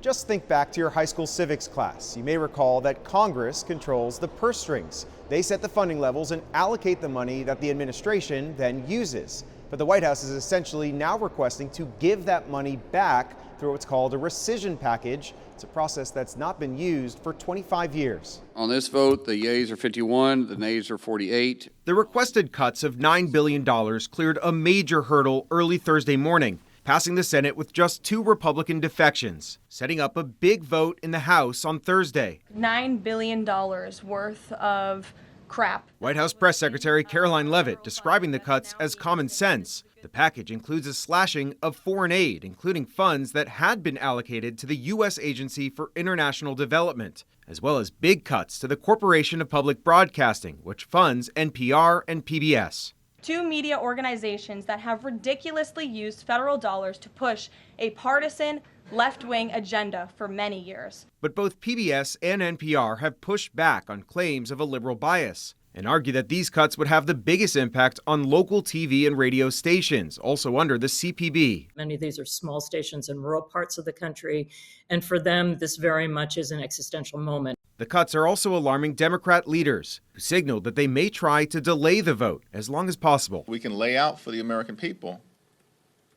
Just think back to your high school civics class. You may recall that Congress controls the purse strings. They set the funding levels and allocate the money that the administration then uses. But the White House is essentially now requesting to give that money back through what's called a rescission package. It's a process that's not been used for 25 years. On this vote, the yeas are 51, the nays are 48. The requested cuts of $9 billion cleared a major hurdle early Thursday morning, passing the Senate with just 2 Republican defections, setting up a big vote in the House on Thursday. $9 billion worth of crap. White House Press Secretary Caroline Leavitt describing the cuts as common sense. The package includes a slashing of foreign aid, including funds that had been allocated to the U.S. Agency for International Development, as well as big cuts to the Corporation of Public Broadcasting, which funds NPR and PBS. 2 media organizations that have ridiculously used federal dollars to push a partisan left-wing agenda for many years. But both PBS and NPR have pushed back on claims of a liberal bias and argue that these cuts would have the biggest impact on local TV and radio stations, also under the CPB. Many of these are small stations in rural parts of the country, and for them, this very much is an existential moment. The cuts are also alarming Democrat leaders, who signaled that they may try to delay the vote as long as possible. We can lay out for the American people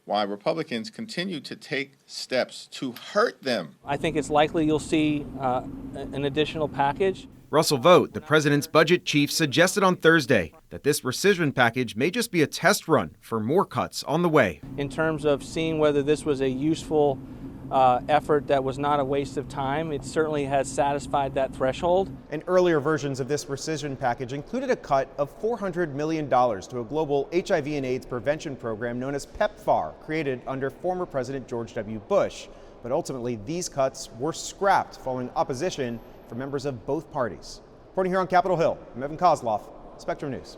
why Republicans continue to take steps to hurt them. I think it's likely you'll see an additional package. Russell Vought, the president's budget chief, suggested on Thursday that this rescission package may just be a test run for more cuts on the way. In terms of seeing whether this was a useful effort that was not a waste of time, it certainly has satisfied that threshold. And earlier versions of this rescission package included a cut of $400 million to a global HIV and AIDS prevention program known as PEPFAR, created under former President George W. Bush. But ultimately, these cuts were scrapped following opposition from members of both parties. Reporting here on Capitol Hill, I'm Evan Koslof, Spectrum News.